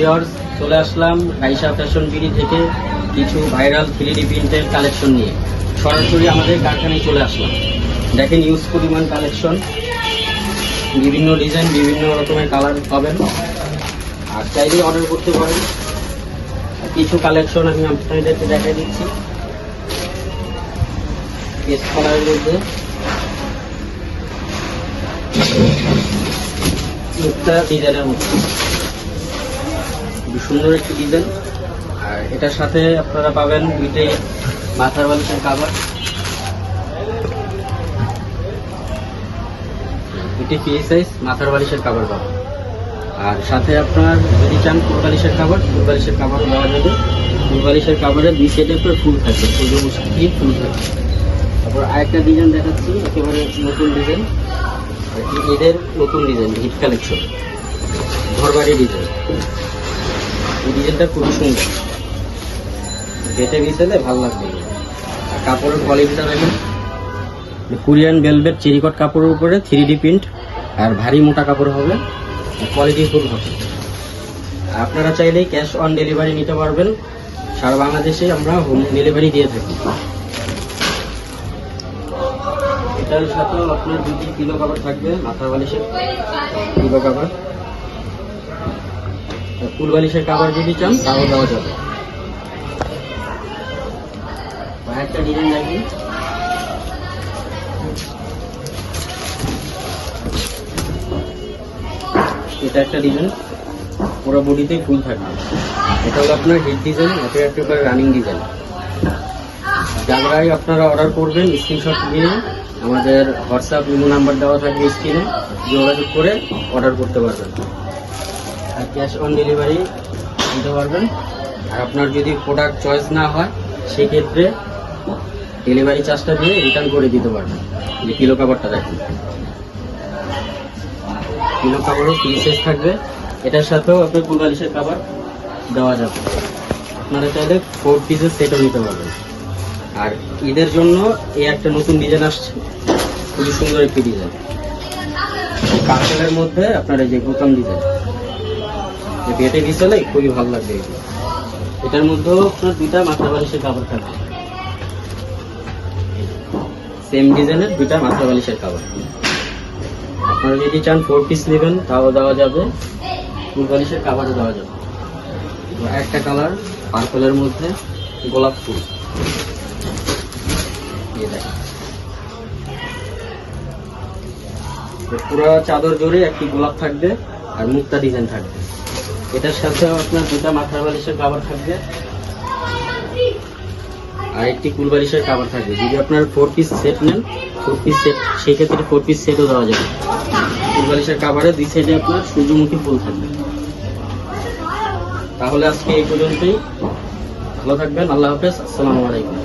Viewers, চলে আসলাম Raisa fashion BD থেকে কিছু ভাইরাল 3D প্রিন্টের কালেকশন নিয়ে। সরাসরি আমাদের কারখানায় চলে আসলাম। দেখেন ইউজ পরিমাণ কালেকশন, বিভিন্ন ডিজাইন, বিভিন্ন রকমের কালার পাবেন, আর চাইলে অর্ডার করতে পারেন। কিছু কালেকশন আমি আপনাদেরকে দেখাই দিচ্ছি। পেস্ট কালারের মধ্যে একটা ডিজাইনের মধ্যে খুব সুন্দর একটি ডিজাইন। আর এটার সাথে আপনারা পাবেন দুইটাই মাথার বালিশের কাভার, দুটি ফ্রি সাইজ মাথার বালিশের কাভার পাবেন। আর সাথে আপনার যদি চান ফুল বালিশের কাভার, ফুল বালিশের কাভারও দেওয়া যাবে। ফুল বালিশের কাভারের দুই সাইডে আপনার ফুল থাকে, সূর্যমুখী দিয়ে ফুল থাকে। তারপর আরেকটা ডিজাইন দেখাচ্ছি, একেবারে নতুন ডিজাইন, এদের নতুন ডিজাইন, হিট কালেকশন, ঘরবাড়ি ডিজাইন। এই ডিজাইনটা খুবই সুন্দর, বেটে বিছালে ভালো লাগবে। আর কাপড়ের কোয়ালিটিটা দেখেন, কোরিয়ান ভেলভেট চেরিকট কাপড়ের উপরে 3D প্রিন্ট, আর ভারী মোটা কাপড় হবে, কোয়ালিটি ফুল হবে। আপনারা চাইলেই ক্যাশ অন ডেলিভারি নিতে পারবেন। সারা বাংলাদেশে আমরা হোম ডেলিভারি দিয়ে থাকি। এটার সাথেও আপনার দুটি পিলো কভার থাকবে, মাথার বালিশের পিলো কভার। ফুল বালিশের কভার যদি চান তাও দেওয়া যাবে। একটা ডিজাইন দেখি, এটা একটা ডিজাইন, পুরো বডিতেই ফুল থাকবে। এটা হলো আপনার হিট ডিজাইন, এটা একটা রানিং ডিজাইন। যারাই আপনারা অর্ডার করবেন স্ক্রিনশট দিয়ে আমাদের হোয়াটসঅ্যাপ ইমো নাম্বার দেওয়া থাকবে স্ক্রিনে, যোগাযোগ করে অর্ডার করতে পারবেন। আর ক্যাশ অন ডেলিভারি নিতে পারবেন। আর আপনার যদি প্রোডাক্ট চয়েস না হয় সেক্ষেত্রে ডেলিভারি চার্জটা দিয়ে রিটার্ন করে দিতে পারবেন। যে পিলো কাভারটা দেখেন, পিলো কাভারও ফ্রি সাইজ থাকবে। এটার সাথেও আপনার ফুল বালিশের কাভার দেওয়া যাবে। আপনারা চাইলে 4 পিসের সেটও নিতে পারবেন। আর ঈদের জন্য এই একটা নতুন ডিজাইন আসছে, খুবই সুন্দর একটি ডিজাইন, কাপড়ের মধ্যে আপনার এই যে বোতাম ডিজাইন, বেটে বিছালে খুবই ভালো লাগবে। এটার মধ্যেও আপনার দুইটা মাথার বালিশের কাভার থাকবে, সেম ডিজাইনের দুইটা মাথার বালিশের কাভার। আপনারা যদি চান 4 পিস নেবেন তাও দেওয়া যাবে, ফুল বালিশের কাভারও দেওয়া যাবে। একটা কালার পার্পলের মধ্যে গোলাপ ফুল, পুরো চাদর জুড়ে একটি গোলাপ থাকবে আর মুক্তা ডিজাইন থাকবে। এটার সাথে আপনার দুটা মাথার বালিশের কাভার থাকবে আর একটি কুল বালিশের কাভার থাকবে। যদি আপনার 4 পিস সেট নেন, 4 পিস সেট, সেই ক্ষেত্রে 4 পিস সেটও দেওয়া যাবে। কুল বালিশের কাভারে দুই সাইডে আপনার সূর্যমুখী ফুল থাকবে। তাহলে আজকে এই পর্যন্তই, ভালো থাকবেন, আল্লাহ হাফেজ, আসসালামু আলাইকুম।